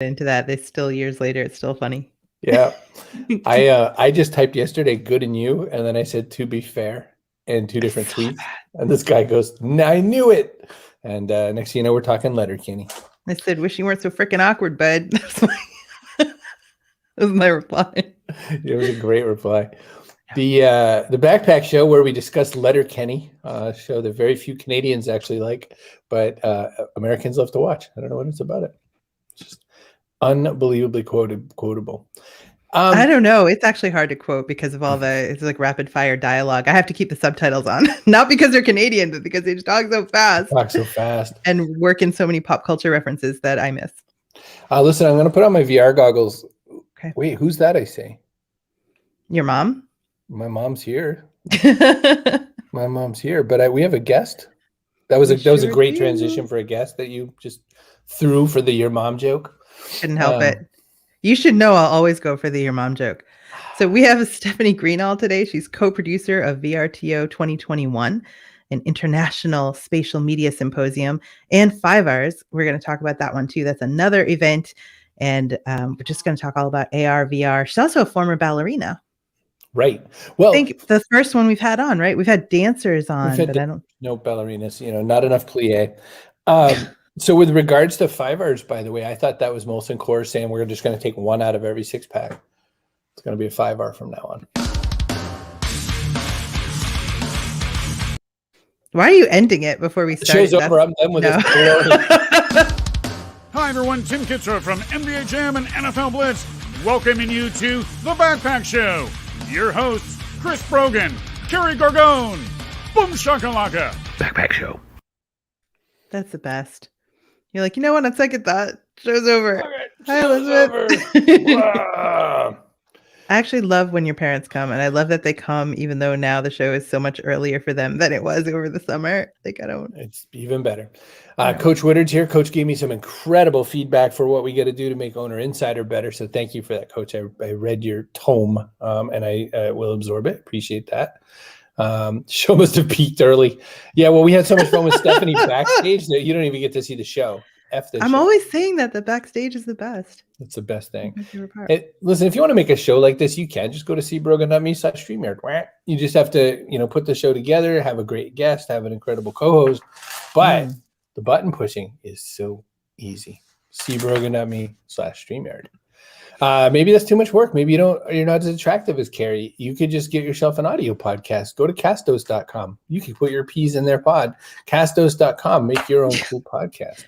into that. It's still years later. It's still funny. Yeah. I just typed yesterday, good in you. And then I said, to be fair, in two different tweets. And this guy goes, I knew it. And next thing you know, we're talking Letterkenny. I said, wish you weren't so freaking awkward, bud. That was my reply. It was a great reply. The Backpack Show, where we discuss Letterkenny, show that very few Canadians actually like, but Americans love to watch. I don't know what it's about it. It's just unbelievably quotable. I don't know. It's actually hard to quote because of all it's like rapid fire dialogue. I have to keep the subtitles on, not because they're Canadian, but because they just talk so fast. And work in so many pop culture references that I miss. Listen, I'm going to put on my VR goggles. Okay. Wait, who's that? I say. Your mom? My mom's here. My mom's here, but we have a guest. That was a great transition for a guest that you just threw for the your mom joke. Couldn't help it. You should know I'll always go for the your mom joke. So we have Stephanie Greenall today. She's co-producer of VRTO 2021, an international spatial media symposium, and 5 Hours. We're going to talk about that one too. That's another event. And we're just going to talk all about AR, VR. She's also a former ballerina. Right. Well, I think the first one we've had on, right? We've had dancers on, but I don't. No ballerinas, not enough plie. So with regards to 5 Hours, by the way, I thought that was Molson Coors saying we're just going to take one out of every 6-pack. It's going to be a 5 hour from now on. Why are you ending it before we start? The show's over. I'm done with this. Hi, everyone. Tim Kitzrow from NBA Jam and NFL Blitz, welcoming you to The Backpack Show. Your hosts, Chris Brogan, Kerry Gorgone, Boom Shakalaka. Backpack Show. That's the best. You're like, you know what? On second thought, show's over. Okay, Hi, Elizabeth. I actually love when your parents come, and I love that they come, even though now the show is so much earlier for them than it was over the summer. Like, I don't. It's even better. Coach Woodard's here. Coach gave me some incredible feedback for what we got to do to make Owner Insider better. So thank you for that, Coach. I read your tome, and I will absorb it. Appreciate that. Show must have peaked early. Yeah, well, we had so much fun with Stephanie backstage that you don't even get to see the show. I'm always saying that the backstage is the best. It's the best thing. Listen, if you want to make a show like this, you can just go to cbrogan.me/StreamYard. You just have to, put the show together, have a great guest, have an incredible co-host. But the button pushing is so easy. cbrogan.me/StreamYard. Maybe that's too much work. Maybe you're not as attractive as Kerry. You could just get yourself an audio podcast. Go to castos.com. You can put your P's in their pod. Castos.com. Make your own cool podcast.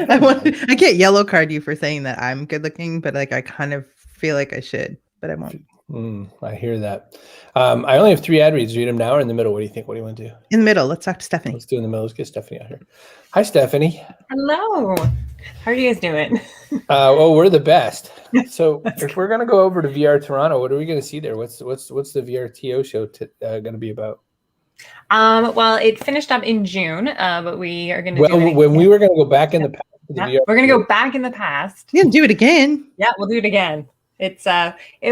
I can't yellow card you for saying that I'm good looking, but like I kind of feel like I should, but I won't. I hear that. I only have 3 ad reads. Read them now or in the middle? What do you think? What do you want to do? In the middle. Let's talk to Stephanie. Let's do in the middle. Let's get Stephanie out here. Hi, Stephanie. Hello. How are you guys doing? Well, we're the best. So if we're going to go over to VR Toronto, what are we going to see there? What's the VRTO show going to be about? Well, it finished up in June, but we are going to when we were going to go back in the past. We're going to go back in the past. You can do it again. Yeah, we'll do it again. It's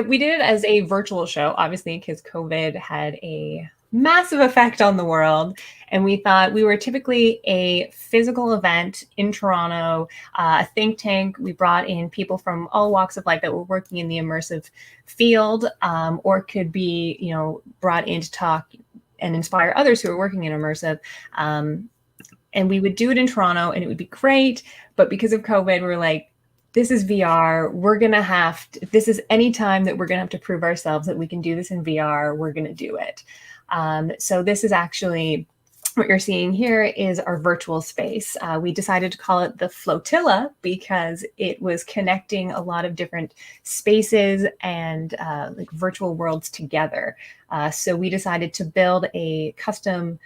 we did it as a virtual show, obviously, because COVID had a massive effect on the world. And we thought we were typically a physical event in Toronto, a think tank. We brought in people from all walks of life that were working in the immersive field, or could be, brought in to talk and inspire others who are working in immersive. And we would do it in Toronto and it would be great. But because of COVID, we were like, this is VR. We're going to have to, this is any time that we're going to have to prove ourselves that we can do this in VR, we're going to do it. So this is actually what you're seeing here is our virtual space. We decided to call it the Flotilla because it was connecting a lot of different spaces and like virtual worlds together. So we decided to build a custom,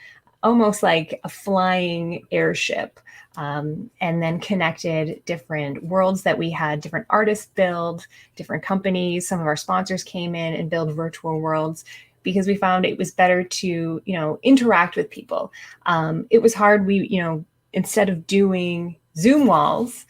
almost like a flying airship, and then connected different worlds that we had different artists build, different companies. Some of our sponsors came in and build virtual worlds, because we found it was better to, interact with people. It was hard. We, instead of doing Zoom walls,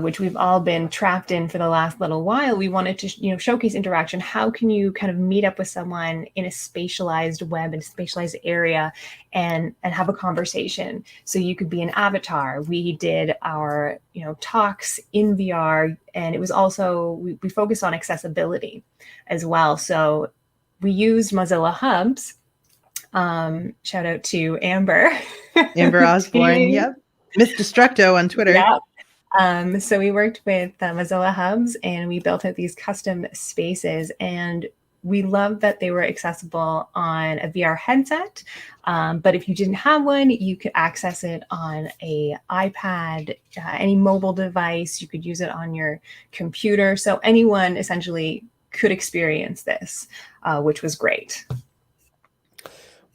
which we've all been trapped in for the last little while, we wanted to, showcase interaction. How can you kind of meet up with someone in a spatialized web, in a spatialized area, and have a conversation? So you could be an avatar. We did our, talks in VR, and it was also, we focused on accessibility as well. So we used Mozilla Hubs. Shout out to Amber. Amber Osborne. Yep. Miss Destructo on Twitter. Yeah. So we worked with Mozilla Hubs, and we built out these custom spaces, and we loved that they were accessible on a VR headset. But if you didn't have one, you could access it on a iPad, any mobile device. You could use it on your computer. So anyone essentially could experience this, which was great.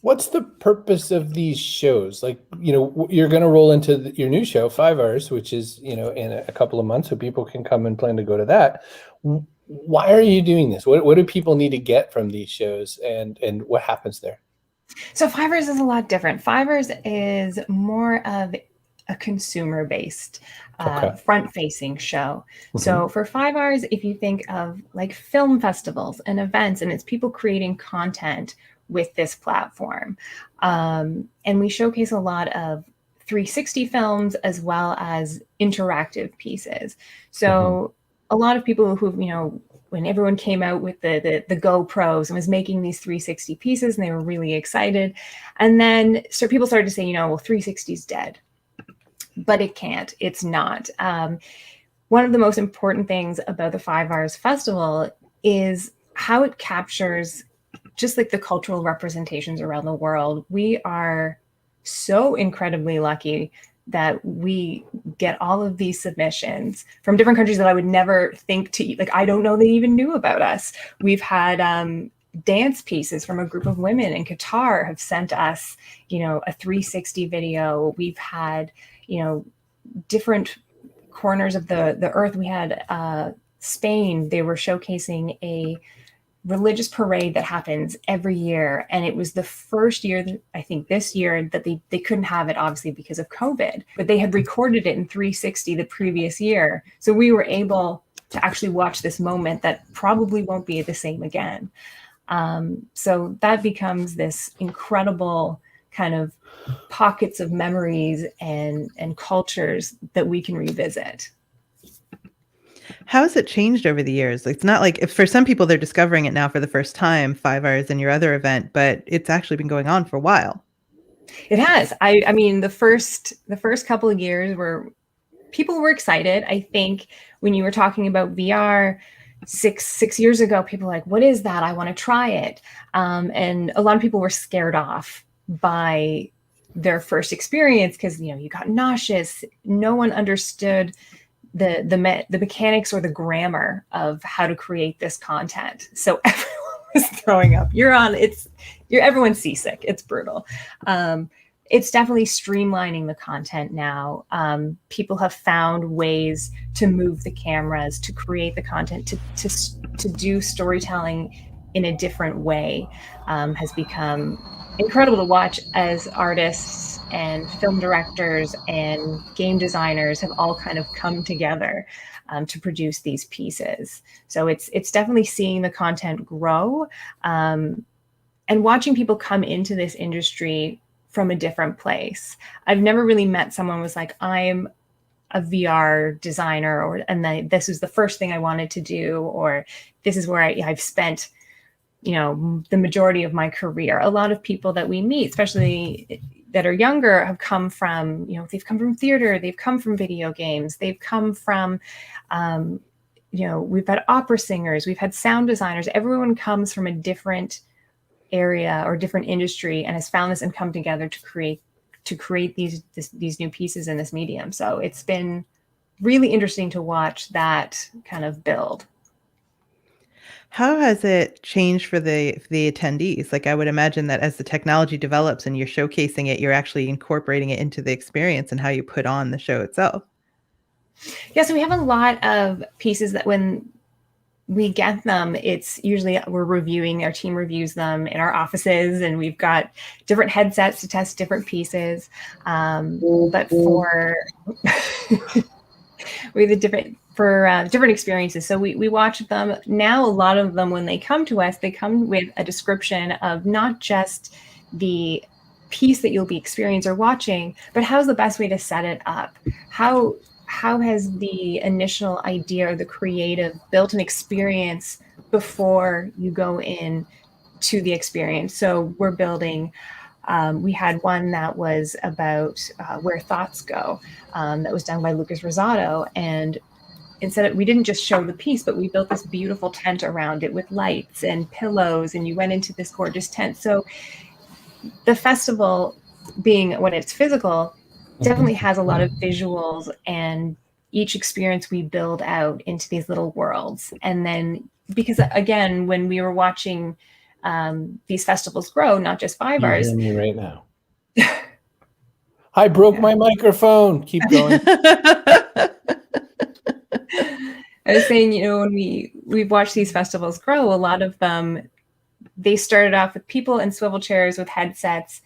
What's the purpose of these shows? Like, you're going to roll into your new show, 5 Hours, which is, in a couple of months, so people can come and plan to go to that. Why are you doing this? What do people need to get from these shows, and what happens there? So 5 Hours is a lot different. 5 Hours is more of a consumer-based, front-facing show. Mm-hmm. So for 5 Hours, if you think of like film festivals and events, and it's people creating content with this platform. And we showcase a lot of 360 films as well as interactive pieces. So a lot of people who, when everyone came out with the GoPros and was making these 360 pieces, and they were really excited. And then so people started to say, well, 360 is dead. But it can't. It's not. One of the most important things about the 5 Hours Festival is how it captures just like the cultural representations around the world. We are so incredibly lucky that we get all of these submissions from different countries that I would never think to, like, I don't know they even knew about us. We've had dance pieces from a group of women in Qatar have sent us, a 360 video. We've had, different corners of the earth. We had Spain, they were showcasing a religious parade that happens every year. And it was the first year, I think this year, that they couldn't have it, obviously, because of COVID, but they had recorded it in 360 the previous year. So we were able to actually watch this moment that probably won't be the same again. So that becomes this incredible kind of pockets of memories and cultures that we can revisit. How has it changed over the years? It's not like, if for some people they're discovering it now for the first time, 5 Hours in your other event, but it's actually been going on for a while. It has. I mean, the first couple of years where people were excited. I think when you were talking about VR six years ago, people were like, what is that? I want to try it. And a lot of people were scared off by their first experience because, you got nauseous. No one understood the mechanics or the grammar of how to create this content. So everyone was throwing up. Everyone's seasick. It's brutal. It's definitely streamlining the content now. People have found ways to move the cameras, to create the content, to do storytelling in a different way. Has become incredible to watch as artists and film directors and game designers have all kind of come together to produce these pieces. So it's definitely seeing the content grow and watching people come into this industry from a different place. I've never really met someone who was like, I'm a VR designer, this is the first thing I wanted to do, or this is where I've spent the majority of my career. A lot of people that we meet, especially that are younger, have come from, they've come from theater, they've come from video games, they've come from, we've had opera singers, we've had sound designers. Everyone comes from a different area or different industry and has found this and come together to create these new pieces in this medium. So it's been really interesting to watch that kind of build. How has it changed for the attendees? Like, I would imagine that as the technology develops and you're showcasing it, you're actually incorporating it into the experience and how you put on the show itself. Yeah, so we have a lot of pieces that when we get them, it's usually we're reviewing, our team reviews them in our offices, and we've got different headsets to test different pieces. But for we have different experiences. So we watch them now. A lot of them, when they come to us, they come with a description of not just the piece that you'll be experiencing or watching, but how's the best way to set it up? How has the initial idea or the creative built an experience before you go in to the experience? So we're building, we had one that was about where thoughts go, that was done by Lucas Rosado. And we didn't just show the piece, but we built this beautiful tent around it with lights and pillows, and you went into this gorgeous tent. So the festival, being when it's physical, definitely has a lot of visuals, and each experience we build out into these little worlds. And then, because again, when we were watching these festivals grow, not just 5 You hours. hear me right now. I broke my microphone. Keep going. I was saying, when we've watched these festivals grow, a lot of them, they started off with people in swivel chairs with headsets,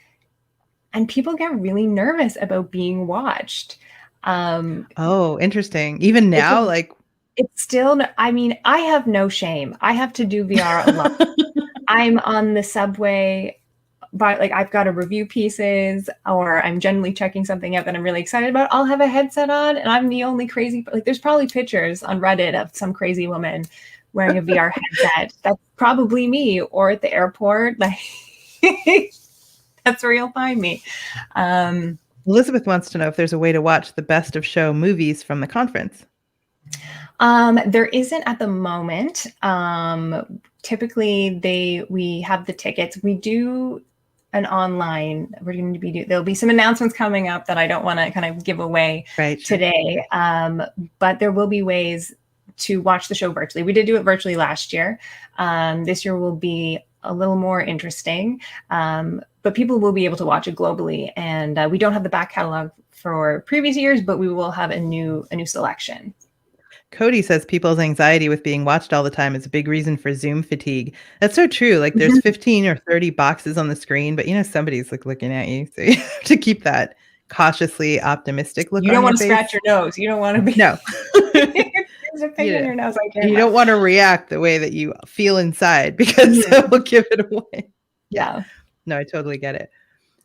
and people get really nervous about being watched. Oh, interesting. Even now, it's still, I have no shame. I have to do VR a lot. I'm on the subway, but I've got to review pieces, or I'm generally checking something out that I'm really excited about. I'll have a headset on, and I'm the only crazy, there's probably pictures on Reddit of some crazy woman wearing a VR headset. That's probably me, or at the airport. That's where you'll find me. Elizabeth wants to know if there's a way to watch the best of show movies from the conference. There isn't at the moment. Typically we have the tickets. We do an online, there'll be some announcements coming up that I don't want to kind of give away today. But there will be ways to watch the show virtually. We did do it virtually last year. This year will be a little more interesting, but people will be able to watch it globally. And we don't have the back catalog for previous years, but we will have a new selection. Cody says people's anxiety with being watched all the time is a big reason for Zoom fatigue. That's so true. There's 15 or 30 boxes on the screen, but somebody's looking at you. So you have to keep that cautiously optimistic look on your face. You don't want to scratch your nose. You don't want to be. No. There's a pig in your nose. You don't want to react the way that you feel inside, because that will give it away. Yeah. No, I totally get it.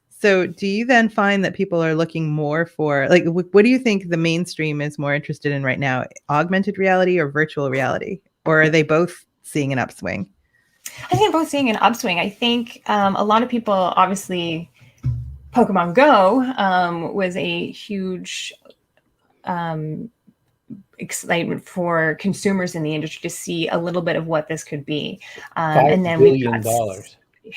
So do you then find that people are looking more for, what do you think the mainstream is more interested in right now? Augmented reality or virtual reality? Or are they both seeing an upswing? I think they're both seeing an upswing. I think a lot of people, obviously, Pokemon Go was a huge excitement for consumers in the industry to see a little bit of what this could be. And then $5 billion.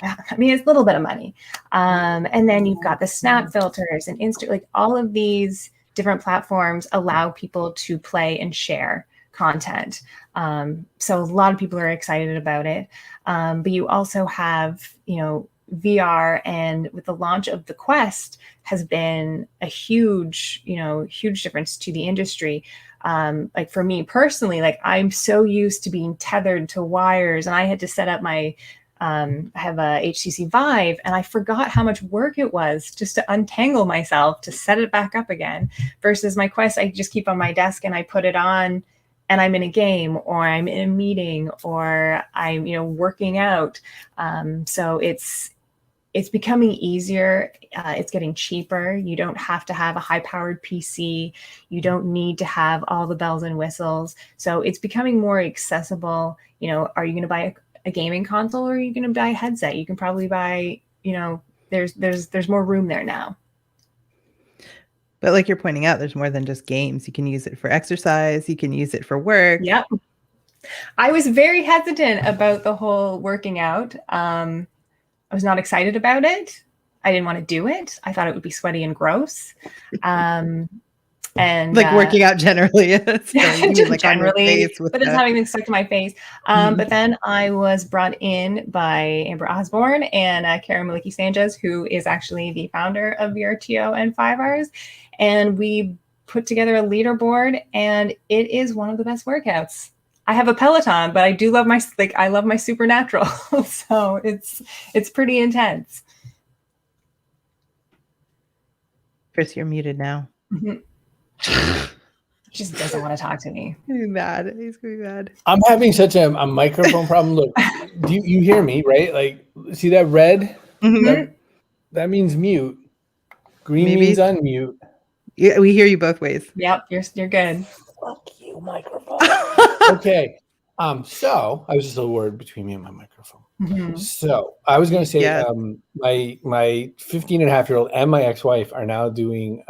Yeah, it's a little bit of money. And then you've got the Snap filters and all of these different platforms allow people to play and share content. So a lot of people are excited about it. But you also have, VR, and with the launch of the Quest has been a huge difference to the industry. For me personally, I'm so used to being tethered to wires, and I had to set up my I have a HTC Vive, and I forgot how much work it was just to untangle myself to set it back up again, versus my Quest, I just keep on my desk and I put it on and I'm in a game, or I'm in a meeting, or I'm, working out. So it's becoming easier. It's getting cheaper. You don't have to have a high-powered PC. You don't need to have all the bells and whistles. So it's becoming more accessible. Are you going to buy a gaming console, or are you going to buy a headset? You can probably buy, there's more room there now. But like you're pointing out, there's more than just games. You can use it for exercise. You can use it for work. Yep. I was very hesitant about the whole working out. I was not excited about it. I didn't want to do it. I thought it would be sweaty and gross. And working out generally. Just generally, but it's having been stuck to my face. But then I was brought in by Amber Osborne and Kerry Maliki Sanchez, who is actually the founder of VRTO and 5 Hours. And we put together a leaderboard, and it is one of the best workouts. I have a Peloton, but I do love I love my Supernatural. So it's pretty intense. Chris, you're muted now. He just doesn't want to talk to me. He's mad. He's gonna be mad. I'm having such a microphone problem. Look, do you hear me, right? Like, see that red? Mhm. That means mute. Green Maybe. means unmute. Yeah, we hear you both ways. Yep, you're good. Fuck you, microphone. Okay. So I was just a word between me and my microphone. Mhm. So I was going to say, Yeah. my 15-and-a-half-year-old and my ex-wife are now doing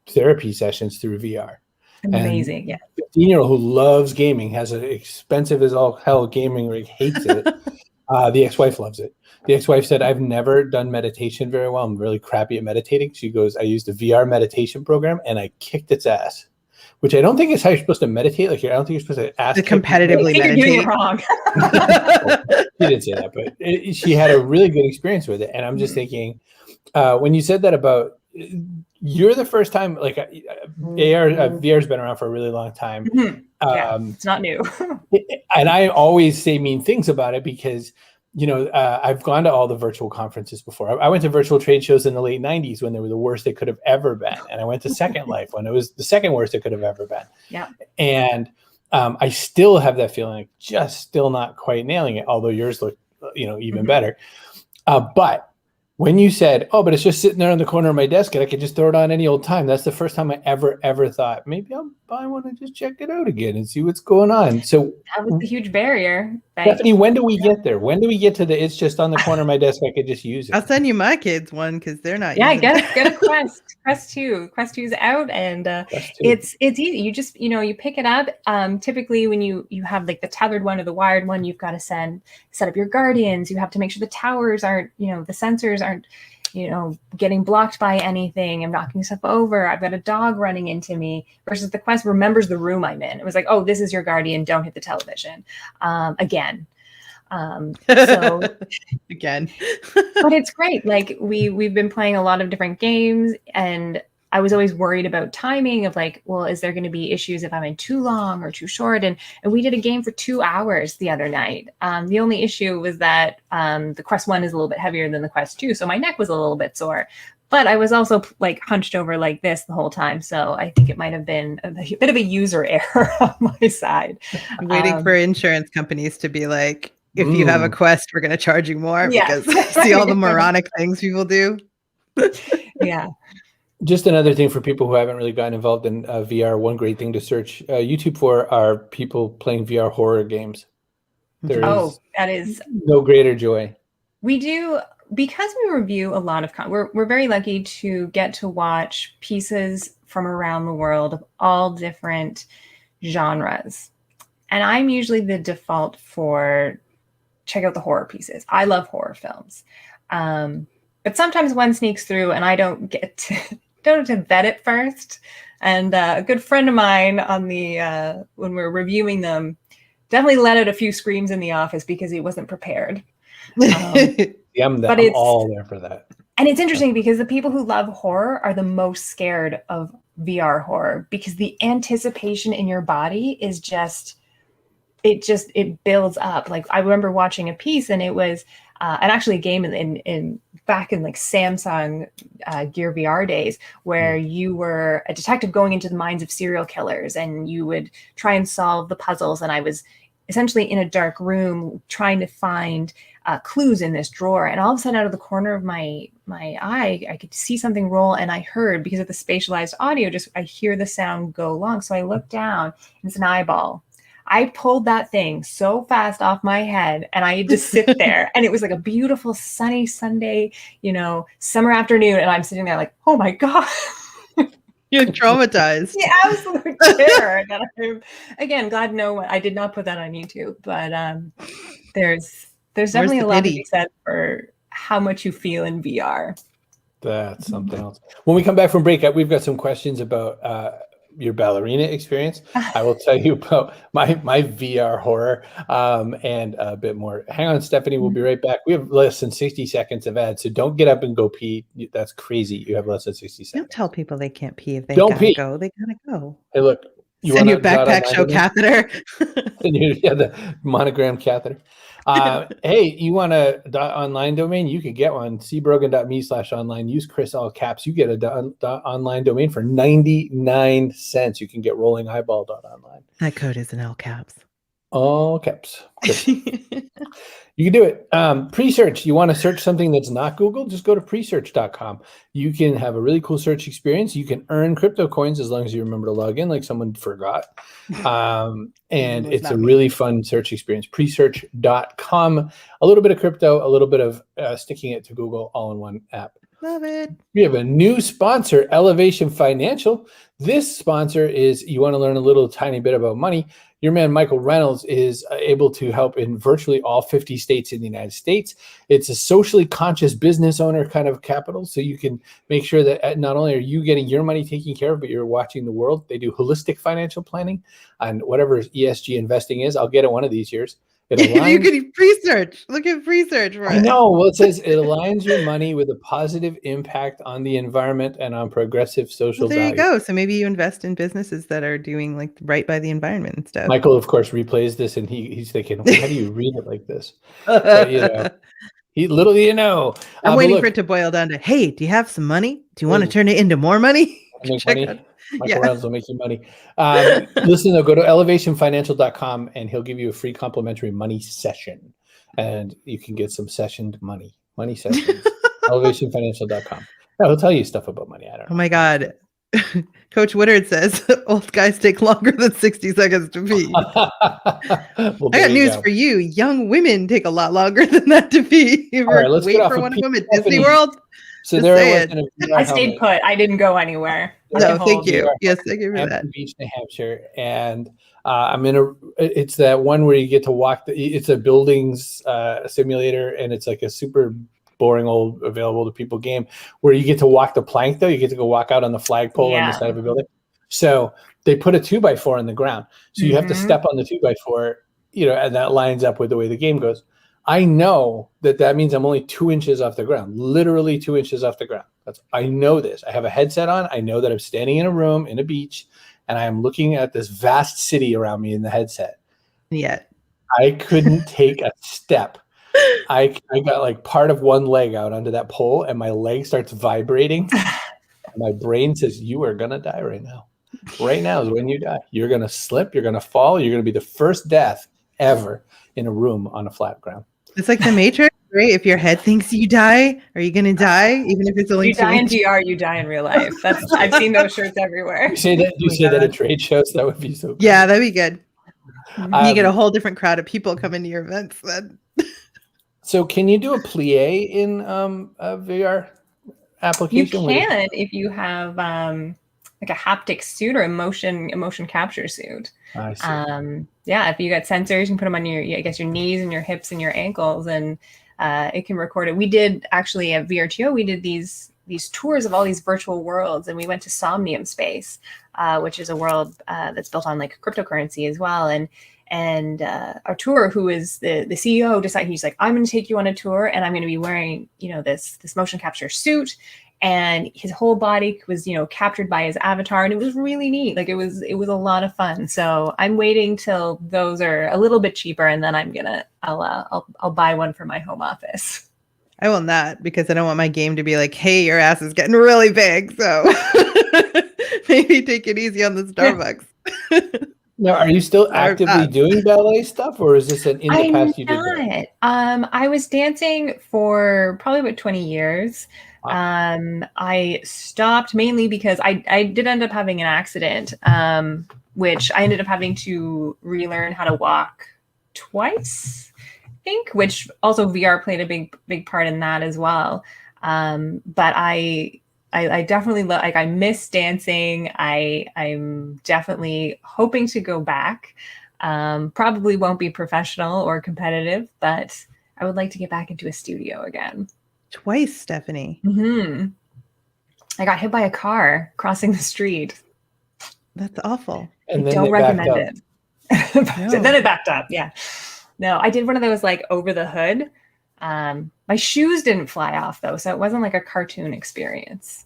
therapy sessions through VR. Amazing. Yeah. 15-year-old who loves gaming, has an expensive as all hell gaming rig, hates it. The ex-wife loves it. The ex-wife said, I've never done meditation very well. I'm really crappy at meditating. She goes, I used a VR meditation program and I kicked its ass, which I don't think is how you're supposed to meditate. Like, I don't think you're supposed to ask. To competitively I think you're doing it meditate. wrong. She didn't say that, but she had a really good experience with it. And I'm just thinking, when you said that about, you're the first time, like VR's been around for a really long time. Yeah, it's not new. And I always say mean things about it because, I've gone to all the virtual conferences before. I went to virtual trade shows in the late 90s when they were the worst they could have ever been. And I went to Second Life when it was the second worst it could have ever been. Yeah. And I still have that feeling, like just still not quite nailing it, although yours look, even better. But when you said, oh, but it's just sitting there in the corner of my desk and I could just throw it on any old time. That's the first time I ever thought, maybe I'll buy one and just check it out again and see what's going on. So that was the huge barrier. Stephanie, when do we get there? When do we get to it's just on the corner of my desk, I could just use it? I'll send you my kids one because they're not. Yeah, using get a Quest. Quest 2. Quest 2's out, and it's easy. You just you pick it up. Typically, when you have like the tethered one or the wired one, you've got to set up your guardians. You have to make sure the towers aren't, the sensors aren't, getting blocked by anything. I'm knocking stuff over. I've got a dog running into me. Versus the Quest remembers the room I'm in. It was like, oh, this is your guardian. Don't hit the television again. So again. But it's great. Like we've been playing a lot of different games, and I was always worried about timing of like, well, is there going to be issues if I'm in too long or too short? And we did a game for 2 hours the other night. The only issue was that the Quest 1 is a little bit heavier than the Quest 2, so my neck was a little bit sore. But I was also like hunched over like this the whole time, so I think it might have been a bit of a user error on my side. I'm waiting for insurance companies to be like, if you have a Quest, we're going to charge you more because see all the moronic things people do. Yeah. Just another thing for people who haven't really gotten involved in VR, one great thing to search YouTube for are people playing VR horror games. There's that is no greater joy. We do, because we review a lot of we're very lucky to get to watch pieces from around the world of all different genres. And I'm usually the default for check out the horror pieces. I love horror films. But sometimes one sneaks through and I don't have to vet it first. And a good friend of mine on the when we're reviewing them definitely let out a few screams in the office because he wasn't prepared. I'm all there for that. And it's interesting because the people who love horror are the most scared of VR horror because the anticipation in your body is it builds up. Like I remember watching a piece and it was and actually a game in back in like Samsung Gear VR days where you were a detective going into the minds of serial killers and you would try and solve the puzzles. And I was essentially in a dark room trying to find clues in this drawer. And all of a sudden out of the corner of my eye, I could see something roll. And I heard, because of the spatialized audio, I hear the sound go along. So I looked down and it's an eyeball. I pulled that thing so fast off my head and I had to sit there and it was like a beautiful sunny Sunday, summer afternoon. And I'm sitting there like, oh my God. You're traumatized. Yeah, absolute terror. Again, God no, I did not put that on YouTube, but there's definitely a lot to be said for how much you feel in VR. That's something else. When we come back from break, we've got some questions about your ballerina experience. I will tell you about my VR horror and a bit more. Hang on, Stephanie. We'll be right back. We have less than 60 seconds of ads, so don't get up and go pee. That's crazy. You have less than 60 seconds. Don't tell people they can't pee if they don't gotta pee. Go. They gotta go. Hey, look, Send your dot backpack online show domain? catheter. Yeah, the monogram catheter. Hey, you want a .online domain? You could get one. cbrogan.me/online. Use Chris all caps. You get a .online domain for 99 cents. You can get rolling eyeball.online. That code is in all caps. All caps. Chris. You can do it. Pre-search. You want to search something that's not Google? Just go to presearch.com. You can have a really cool search experience. You can earn crypto coins as long as you remember to log in, like someone forgot. And it's a really fun search experience. Presearch.com. A little bit of crypto, a little bit of sticking it to Google all in one app. Love it. We have a new sponsor, Elevation Financial. This sponsor is, you want to learn a little tiny bit about money. Your man, Michael Reynolds, is able to help in virtually all 50 states in the United States. It's a socially conscious business owner kind of capital. So you can make sure that not only are you getting your money taken care of, but you're watching the world. They do holistic financial planning and whatever ESG investing is. I'll get it one of these years. You can pre-search. Look at pre-search for it. I know. Well, it says it aligns your money with a positive impact on the environment and on progressive social There value. you go. So maybe you invest in businesses that are doing like right by the environment and stuff. Michael, of course, replays this and he's thinking, how do you read it like this? But, little do you know. I'm waiting for it to boil down to, hey, do you have some money? Do you want to turn it into more money? Make money. Michael Reynolds will make you money. Listen, though, go to elevationfinancial.com and he'll give you a free complimentary money session. And you can get some sessioned money sessions. elevationfinancial.com. No, he'll tell you stuff about money. I don't know. Oh, my God. Coach Woodard says old guys take longer than 60 seconds to pee. I got news for you. Young women take a lot longer than that to pee. You ever wait for one of them at Disney World? So there I was. I stayed put. I didn't go anywhere. No, thank you. Yes, thank you for that. Beach, New Hampshire, and I'm in it's that one where you get to walk. It's a buildings simulator, and it's like a super boring old available to people game where you get to walk the plank. Though you get to go walk out on the flagpole on the side of a building. So they put a 2x4 on the ground, so you have to step on the 2x4. And that lines up with the way the game goes. I know that means I'm only 2 inches off the ground, literally 2 inches off the ground. I know this. I have a headset on. I know that I'm standing in a room in a beach and I am looking at this vast city around me in the headset. Yet I couldn't take a step. I got like part of one leg out onto that pole and my leg starts vibrating. My brain says, you are going to die right now. Right now is when you die. You're going to slip. You're going to fall. You're going to be the first death ever in a room on a flat ground. It's like the Matrix, right? If your head thinks you die, are you going to die? Even if it's only you die in VR, you die in real life. I've seen those shirts everywhere. You say that at trade shows? That would be so cool. Yeah, that'd be good. You get a whole different crowd of people coming to your events then. So can you do a plie in a VR application? You can if you have like a haptic suit or a motion capture suit. I see. If you got sensors, you can put them on your knees and your hips and your ankles, and it can record it. We did actually at VRTO, we did these tours of all these virtual worlds, and we went to Somnium Space, which is a world that's built on like cryptocurrency as well. And our tour, who is the CEO, decided, he's like, I'm going to take you on a tour, and I'm going to be wearing this motion capture suit. And his whole body was, captured by his avatar, and it was really neat. Like it was a lot of fun. So I'm waiting till those are a little bit cheaper, and then I'll buy one for my home office. I will not, because I don't want my game to be like, hey, your ass is getting really big. So maybe take it easy on the Starbucks. Now, are you still actively doing ballet stuff, or is this in the past you did that? I was dancing for probably about 20 years. I stopped mainly because I did end up having an accident, which I ended up having to relearn how to walk twice, I think, which also VR played a big part in that as well. But I definitely I miss dancing. I'm definitely hoping to go back. Probably won't be professional or competitive, but I would like to get back into a studio again. Twice, Stephanie. Mm-hmm. I got hit by a car crossing the street. That's awful. And I don't recommend it. And then it backed up. Yeah. No, I did one of those like over the hood. My shoes didn't fly off though, so it wasn't like a cartoon experience.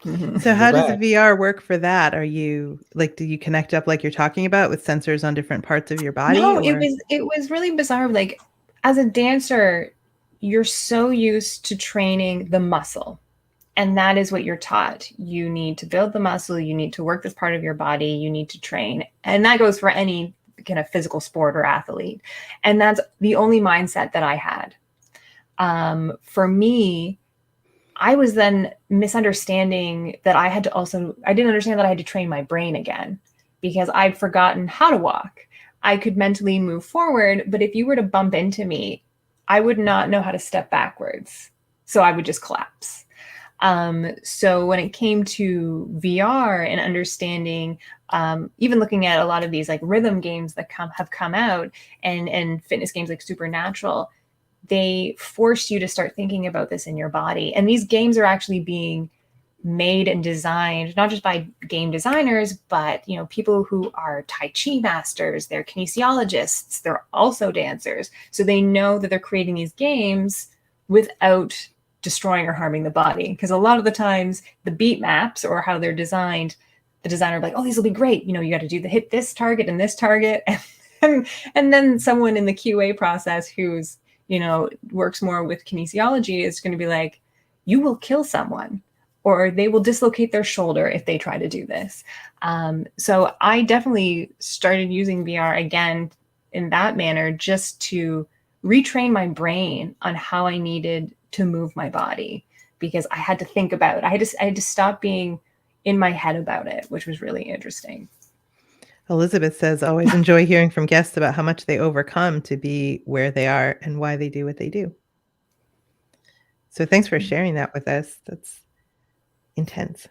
So how We're does back. VR work for that? Are you like, do you connect up like you're talking about with sensors on different parts of your body? No, Or it was really bizarre. Like as a dancer, you're so used to training the muscle. And that is what you're taught. You need to build the muscle, you need to work this part of your body, you need to train. And that goes for any kind of physical sport or athlete. And that's the only mindset that I had. For me, I was then misunderstanding that I didn't understand that I had to train my brain again because I'd forgotten how to walk. I could mentally move forward, but if you were to bump into me, I would not know how to step backwards. So I would just collapse. So when it came to VR and understanding, even looking at a lot of these like rhythm games that have come out and fitness games like Supernatural, they force you to start thinking about this in your body. And these games are actually being made and designed not just by game designers, but people who are Tai Chi masters, they're kinesiologists, they're also dancers. So they know that they're creating these games without destroying or harming the body. Because a lot of the times the beat maps or how they're designed, the designer will be like, oh, these will be great. You got to do hit this target and this target. And then someone in the QA process who's works more with kinesiology is going to be like, you will kill someone or they will dislocate their shoulder if they try to do this. So I definitely started using VR again in that manner just to retrain my brain on how I needed to move my body because I had to think about it. I had to stop being in my head about it, which was really interesting. Elizabeth says, always enjoy hearing from guests about how much they overcome to be where they are and why they do what they do. So thanks for sharing that with us. That's intense.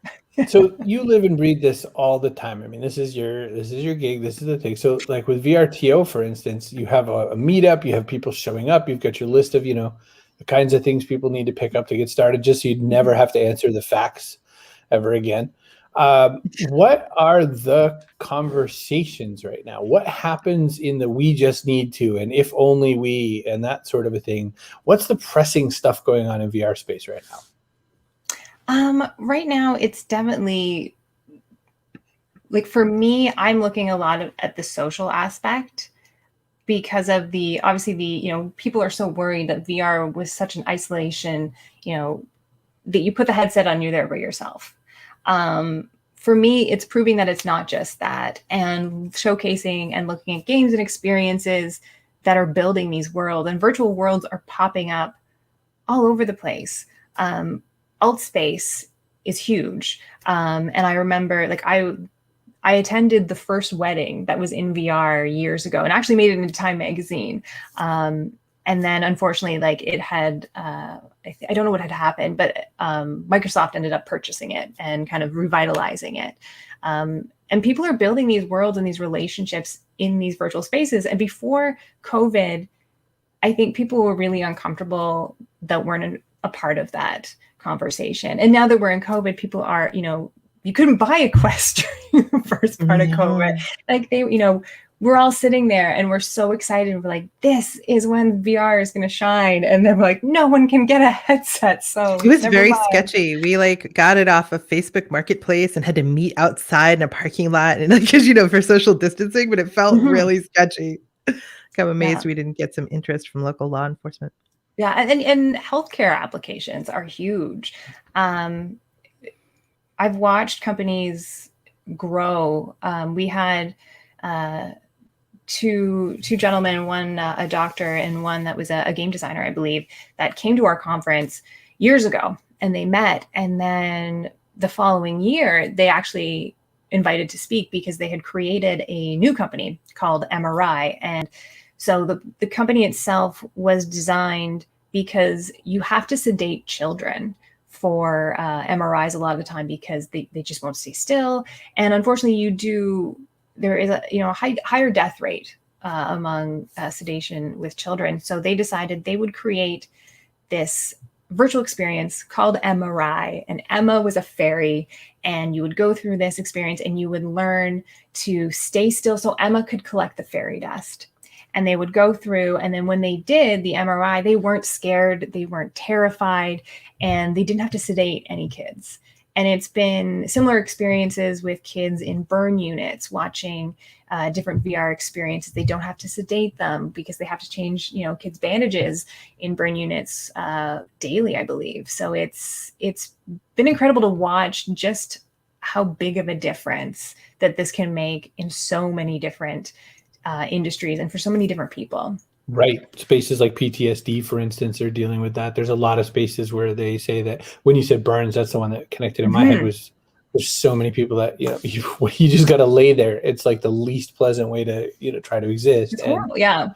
So you live and breathe this all the time. I mean, this is your gig. This is the thing. So like with VRTO, for instance, you have a meetup, you have people showing up, you've got your list of, the kinds of things people need to pick up to get started, just so you'd never have to answer the fax ever again. What are the conversations right now? What happens in the we just need to, and if only we, and that sort of a thing? What's the pressing stuff going on in VR space right now? Right now, it's definitely like for me, I'm looking a lot at the social aspect because of obviously people are so worried that VR was such an isolation, that you put the headset on, you're there by yourself. For me, it's proving that it's not just that, and showcasing and looking at games and experiences that are building these worlds, and virtual worlds are popping up all over the place. Alt space is huge. And I remember I attended the first wedding that was in VR years ago and actually made it into Time magazine. And then unfortunately, it had, I don't know what had happened, but Microsoft ended up purchasing it and kind of revitalizing it. And people are building these worlds and these relationships in these virtual spaces. And before COVID, I think people were really uncomfortable that weren't a part of that conversation. And now that we're in COVID, people are, you couldn't buy a Quest during the first part of COVID. We're all sitting there and we're so excited. We're like, this is when VR is going to shine. And then we're like, no one can get a headset. So it was very sketchy. We got it off of Facebook Marketplace and had to meet outside in a parking lot and because, for social distancing, but it felt really sketchy. I'm amazed we didn't get some interest from local law enforcement. Yeah. And healthcare applications are huge. I've watched companies grow. We had two gentlemen, one a doctor and one that was a game designer, I believe, that came to our conference years ago, and they met. And then the following year, they actually invited to speak because they had created a new company called MRI. And so the company itself was designed because you have to sedate children for MRIs a lot of the time because they just won't stay still. And unfortunately, there is a higher death rate among sedation with children. So they decided they would create this virtual experience called MRI. And Emma was a fairy, and you would go through this experience and you would learn to stay still so Emma could collect the fairy dust. And they would go through, and then when they did the MRI, they weren't scared, they weren't terrified, and they didn't have to sedate any kids. And it's been similar experiences with kids in burn units, watching different VR experiences. They don't have to sedate them because they have to change, kids' bandages in burn units daily, I believe. So it's been incredible to watch just how big of a difference that this can make in so many different industries and for so many different people. Right. Spaces like PTSD, for instance, are dealing with that. There's a lot of spaces where they say that when you said burns, that's the one that connected in my head was there's so many people that, you just got to lay there. It's like the least pleasant way to, try to exist. It's horrible. Yeah.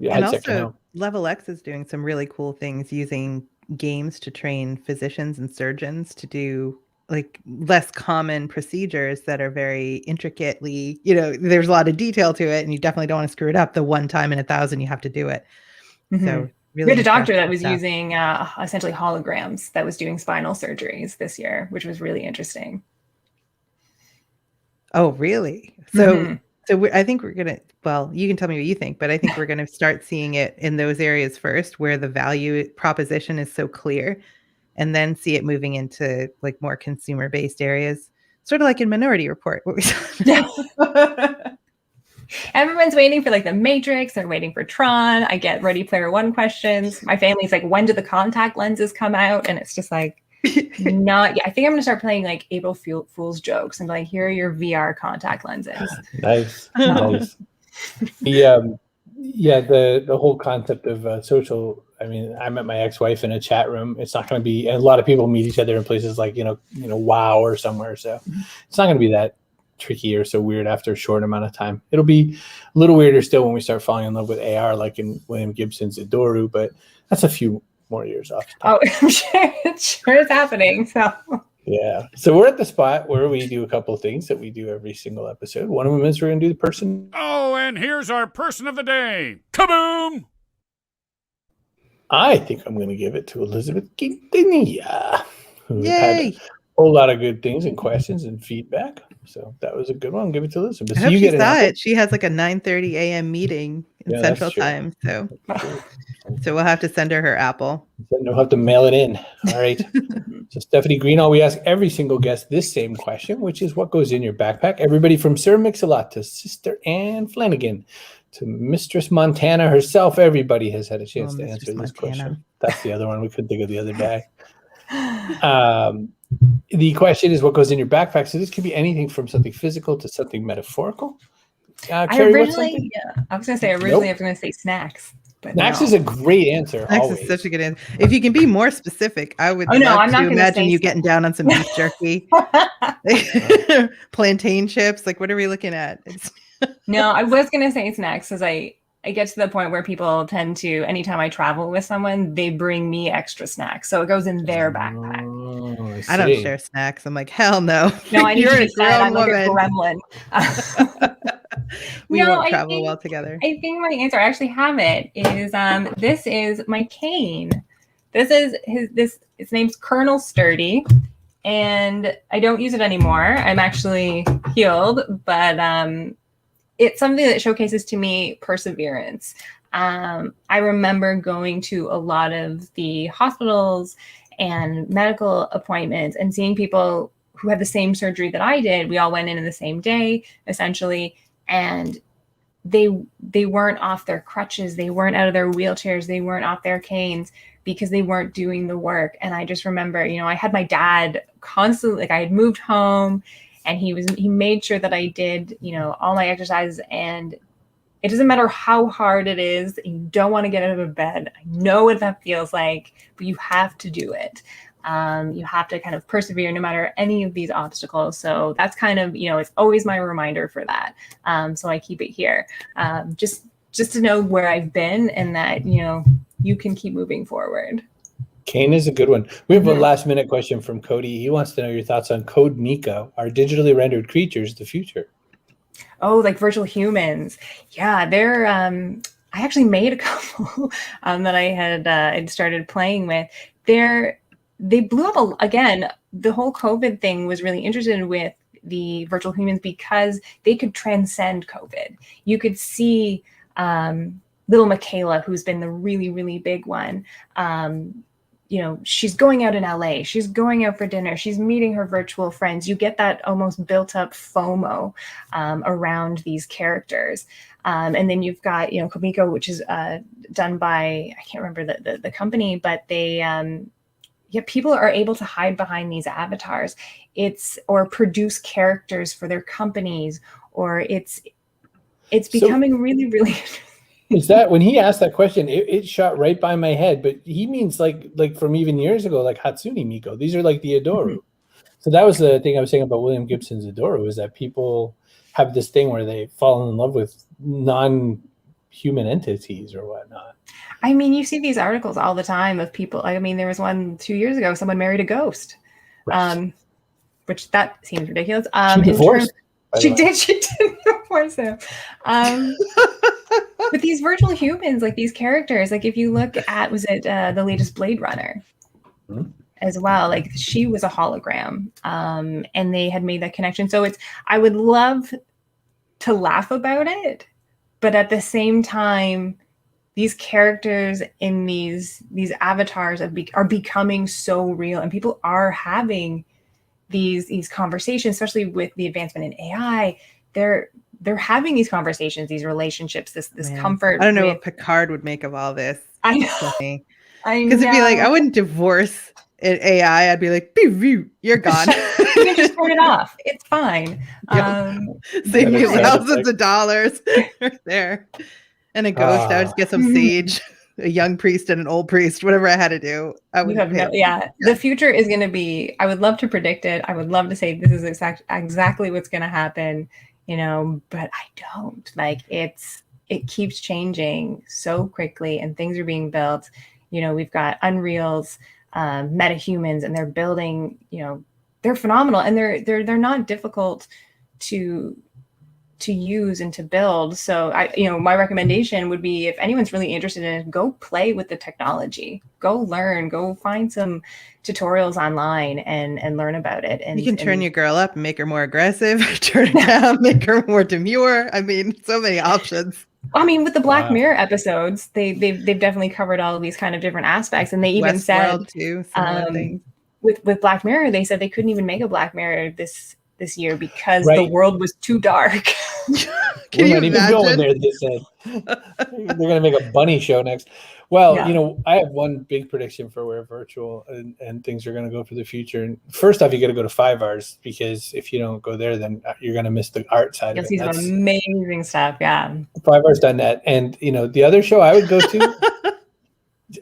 And also Level X is doing some really cool things using games to train physicians and surgeons to do like less common procedures that are very intricately, there's a lot of detail to it and you definitely don't want to screw it up. The one time in 1,000 you have to do it. So really, we had a doctor that was using essentially holograms that was doing spinal surgeries this year, which was really interesting. Oh, really? So I think we're gonna. Well, you can tell me what you think, but I think we're gonna start seeing it in those areas first, where the value proposition is so clear, and then see it moving into like more consumer-based areas, sort of like in Minority Report. What we saw. Everyone's waiting for like the Matrix. They're waiting for Tron. I get Ready Player One questions. My family's like, when do the contact lenses come out? And it's just like, not yet. I think I'm gonna start playing like April Fool's jokes and be like, here are your VR contact lenses. Nice. The whole concept of social. I mean, I met my ex-wife in a chat room. It's not going to be, and a lot of people meet each other in places like WoW or somewhere. So it's not going to be that tricky or so weird after a short amount of time. It'll be a little weirder still when we start falling in love with AR, like in William Gibson's Adoru, but that's a few more years off. Oh, I'm sure it's happening. So yeah. So we're at the spot where we do a couple of things that we do every single episode. One of them is we're going to do the person. Oh, and here's our person of the day. Kaboom! I think I'm going to give it to Elizabeth Quintanilla, who had Yay! a whole lot of good things and questions and feedback. So that was a good one. I'll give it to Elizabeth. I hope she saw it. She has like a 9:30 a.m. meeting in Central Time. So we'll have to send her apple. We'll have to mail it in. All right. So Stephanie Greenall, we ask every single guest this same question, which is what goes in your backpack? Everybody from Sir Mix-a-Lot to Sister Anne Flanagan to Mistress Montana herself. Everybody has had a chance to answer this question. That's the other one we couldn't think of the other day. The question is what goes in your backpack. So this could be anything from something physical to something metaphorical. Kerry, I was going to say, originally I was going to say snacks. But snacks is a great anscer. Snacks is such a good answer. If you can be more specific, I would love to imagine you getting down on some beef jerky. Plantain chips. Like, what are we looking at? No, I was going to say snacks because I get to the point where people tend to, anytime I travel with someone, they bring me extra snacks. So it goes in their backpack. Oh, I don't share snacks. I'm like, hell no. No, I need You're to a grown woman. Like a gremlin. We won't travel well together. I think my answer, I actually have it, is this is my cane. This is his name's Colonel Sturdy. And I don't use it anymore. I'm actually healed, but it's something that showcases to me perseverance. I remember going to a lot of the hospitals and medical appointments and seeing people who had the same surgery that I did. We all went in the same day, essentially, and they weren't off their crutches. They weren't out of their wheelchairs. They weren't off their canes because they weren't doing the work. And I just remember, I had my dad constantly, like I had moved home, and he made sure that I did, all my exercises. And it doesn't matter how hard it is, you don't want to get out of bed. I know what that feels like, but you have to do it. You have to kind of persevere no matter any of these obstacles. So that's kind of, it's always my reminder for that. So I keep it here, just to know where I've been and that, you can keep moving forward. Cane is a good one. We have a last minute question from Cody. He wants to know your thoughts on Code Nico. Are digitally rendered creatures the future? Oh, like virtual humans. Yeah, they're, I actually made a couple that I had started playing with. They blew up again. The whole COVID thing was really interested with the virtual humans because they could transcend COVID. You could see little Michaela, who's been the really, really big one. she's going out in LA, she's going out for dinner, she's meeting her virtual friends. You get that almost built up FOMO around these characters. And then you've got, Komiko, which is done by, I can't remember the company, but they, people are able to hide behind these avatars. Or produce characters for their companies, or it's becoming really, really interesting. Is that when he asked that question, it shot right by my head, but he means like from even years ago, like Hatsune Miku. These are like the Adoru. So that was the thing I was saying about William Gibson's Adoru, is that people have this thing where they fall in love with non-human entities or whatnot. I mean, you see these articles all the time of people. I mean, there was one 2 years ago, someone married a ghost, Right. Which that seems ridiculous. She divorced. She did divorce him. But these virtual humans, like these characters, like if you look at, was it the latest Blade Runner as well? Like she was a hologram, and they had made that connection. So I would love to laugh about it, but at the same time, these characters in these avatars are becoming so real, and people are having these conversations, especially with the advancement in AI. They're having these conversations, these relationships, this comfort. I don't know what Picard would make of all this. I know. Because it'd be like, I wouldn't divorce an AI. I'd be like, you're gone. You can just turn it off. It's fine. Save you thousands of dollars right there. And a ghost, I would just get some sage, a young priest and an old priest, whatever I had to do. The future is going to be, I would love to predict it. I would love to say this is exactly what's going to happen, but I don't. Like it keeps changing so quickly, and things are being built. We've got Unreal's metahumans, and they're building, they're phenomenal, and they're not difficult to use and to build. So my recommendation would be, if anyone's really interested in it, go play with the technology, go learn, go find some tutorials online and learn about it. And you can turn your girl up and make her more aggressive, turn her down, make her more demure. I mean, so many options. I mean, with the Black Mirror episodes, they've definitely covered all of these kind of different aspects. And they even said too, with Black Mirror, they said they couldn't even make a Black Mirror this year because the world was too dark. Can you imagine? Even going there, they said they're going to make a bunny show next. Well, I have one big prediction for where virtual and things are going to go for the future. And first off, you got to go to 5Rs, because if you don't go there, then you're going to miss the art side of it. You'll see some amazing stuff. Yeah. 5Rs.net. And, the other show I would go to,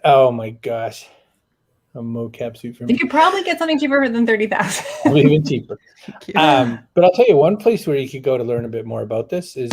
oh my gosh, a mocap suit for me. You could probably get something cheaper than 30,000. Even cheaper. But I'll tell you, one place where you could go to learn a bit more about this is